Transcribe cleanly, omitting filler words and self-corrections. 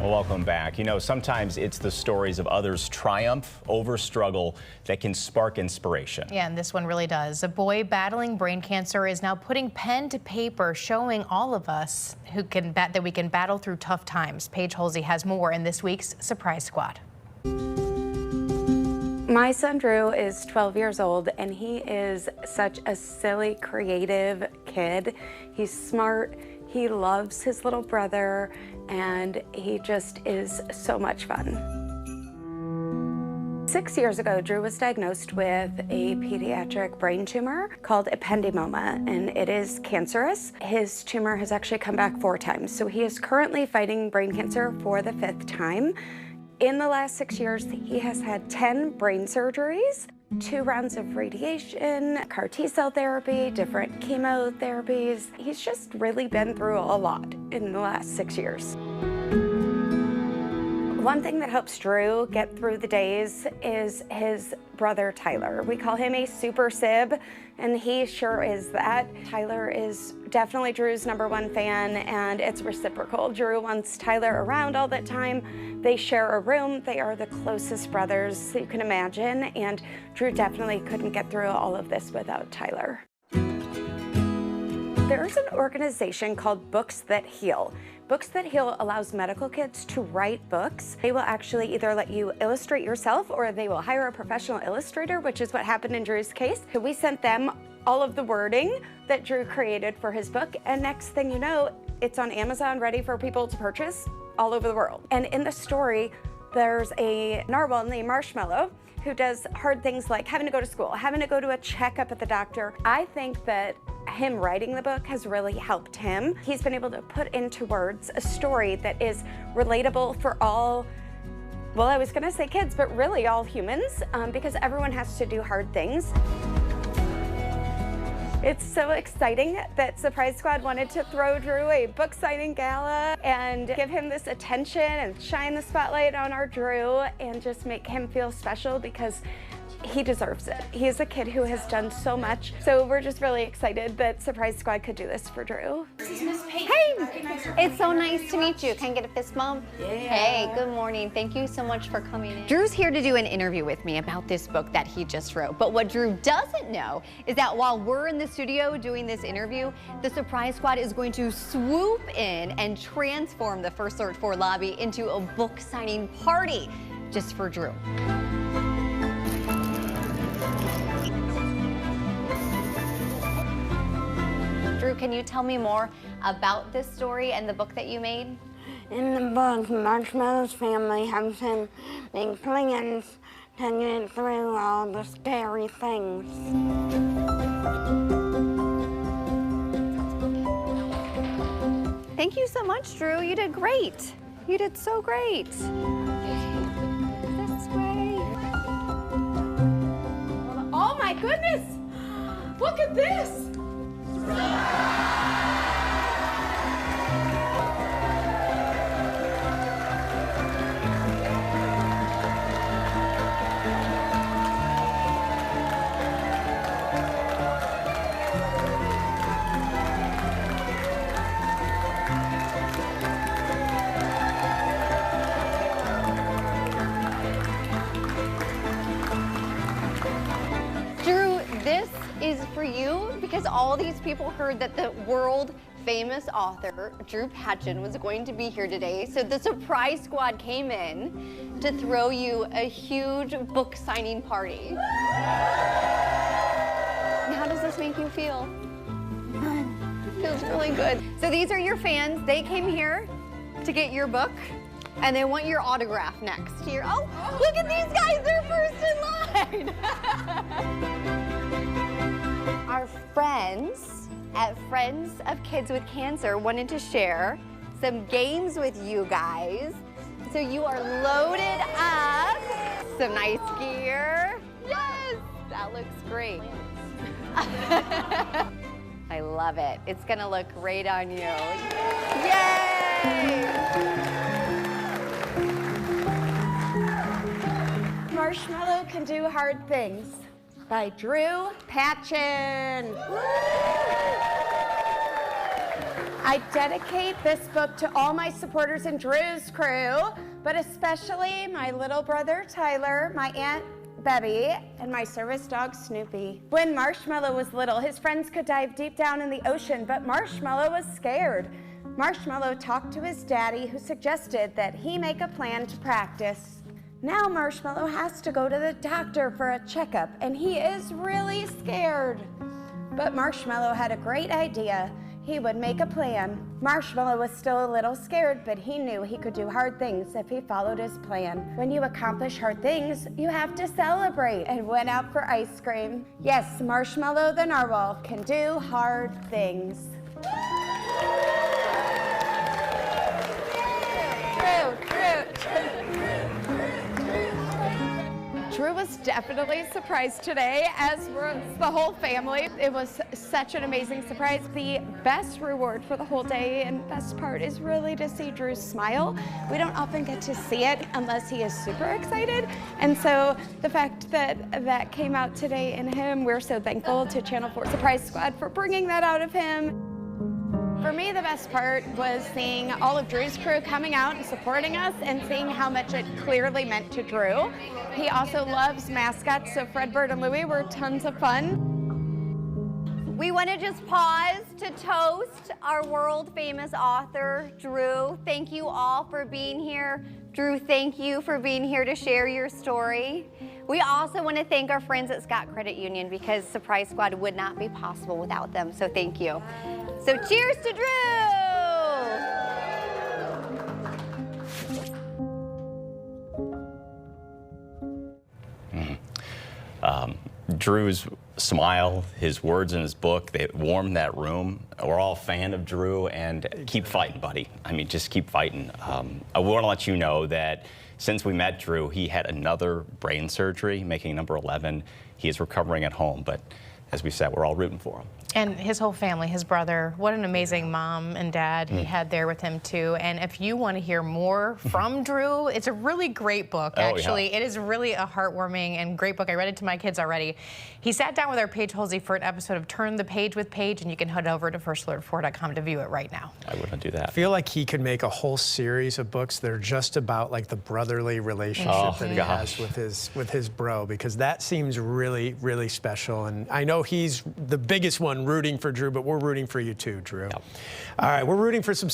Well, welcome back. You know, sometimes it's the stories of others' triumph over struggle that can spark inspiration. Yeah, and this one really does. A boy battling brain cancer is now putting pen to paper, showing all of us that we can battle through tough times. Paige Halsey has more in this week's Surprise Squad. My son Drew is 12 years old, and he is such a silly, creative kid. He's smart, he loves his little brother, and he just is so much fun. 6 years ago, Drew was diagnosed with a pediatric brain tumor called ependymoma, and it is cancerous. His tumor has actually come back 4 times, so he is currently fighting brain cancer for the 5th time. In the last 6 years, he has had 10 brain surgeries, 2 rounds of radiation, CAR T-cell therapy, different chemotherapies. He's just really been through a lot in the last 6 years. One thing that helps Drew get through the days is his brother Tyler. We call him a super sib, and he sure is that. Tyler is definitely Drew's #1 fan, and it's reciprocal. Drew wants Tyler around all the time. They share a room. They are the closest brothers you can imagine, and Drew definitely couldn't get through all of this without Tyler. There's an organization called Books That Heal. Books That Heal allows medical kids to write books. They will actually either let you illustrate yourself, or they will hire a professional illustrator, which is what happened in Drew's case. So we sent them all of the wording that Drew created for his book, and next thing you know, it's on Amazon ready for people to purchase all over the world. And in the story, there's a narwhal named Marshmallow who does hard things like having to go to school, having to go to a checkup at the doctor. I think that him writing the book has really helped him. He's been able to put into words a story that is relatable for all, well, I was gonna say kids, but really all humans, because everyone has to do hard things. It's so exciting that Surprise Squad wanted to throw Drew a book signing gala and give him this attention and shine the spotlight on our Drew and just make him feel special, because he deserves it. He's a kid who has done so much. So we're just really excited that Surprise Squad could do this for Drew. This is Miss Paige. Hey, it's so nice to meet you. Can I get a fist bump? Yeah. Hey, good morning. Thank you so much for coming in. Drew's here to do an interview with me about this book that he just wrote. But what Drew doesn't know is that while we're in the studio doing this interview, the Surprise Squad is going to swoop in and transform the First Alert 4 lobby into a book signing party just for Drew. Drew, can you tell me more about this story and the book that you made? In the book, Marshmallow's family helps him make plans to get through all the scary things. Thank you so much, Drew. You did great. You did so great. This way. Oh my goodness! Look at this! Drew, this is for you because all these people heard that the world famous author Drew Patchen was going to be here today. So the Surprise Squad came in to throw you a huge book signing party. How does this make you feel? It feels really good. So these are your fans. They came here to get your book, and they want your autograph next here. Oh, look at these guys, they're first in line. Our friends at Friends of Kids with Cancer wanted to share some games with you guys. So you are loaded up, some nice gear. Yes, that looks great. I love it. It's gonna look great on you. Yay! Marshmallow Can Do Hard Things by Drew Patchen. I dedicate this book to all my supporters in Drew's crew, but especially my little brother Tyler, my Aunt Bebby, and my service dog Snoopy. When Marshmallow was little, his friends could dive deep down in the ocean, but Marshmallow was scared. Marshmallow talked to his daddy, who suggested that he make a plan to practice. Now Marshmallow has to go to the doctor for a checkup, and he is really scared. But Marshmallow had a great idea. He would make a plan. Marshmallow was still a little scared, but he knew he could do hard things if he followed his plan. When you accomplish hard things, you have to celebrate, and went out for ice cream. Yes, Marshmallow the narwhal can do hard things. Drew was definitely surprised today, as was the whole family. It was such an amazing surprise. The best reward for the whole day and best part is really to see Drew smile. We don't often get to see it unless he is super excited. And so the fact that that came out today in him, we're so thankful to Channel 4 Surprise Squad for bringing that out of him. For me, the best part was seeing all of Drew's crew coming out and supporting us and seeing how much it clearly meant to Drew. He also loves mascots, so Fredbird and Louie were tons of fun. We want to just pause to toast our world famous author, Drew. Thank you all for being here. Drew, thank you for being here to share your story. We also want to thank our friends at Scott Credit Union, because Surprise Squad would not be possible without them, so thank you. So cheers to Drew! Drew's smile, his words in his book, they warmed that room. We're all a fan of Drew, and keep fighting, buddy. I mean, just keep fighting. I want to let you know that since we met Drew, he had another brain surgery, making number 11. He is recovering at home, but as we said, we're all rooting for him. And his whole family, his brother, what an amazing mom and dad he had there with him too. And if you want to hear more from Drew, it's a really great book, actually. It is really a heartwarming and great book. I read it to my kids already. He sat down with our Paige Halsey for an episode of Turn the Page with Paige, and you can head over to FirstAlertFor.com to view it right now. I wouldn't do that. I feel like he could make a whole series of books that are just about like the brotherly relationship that he has with his bro, because that seems really, really special. And I know he's the biggest one rooting for Drew, but we're rooting for you too, Drew. Yep. All right, we're rooting for some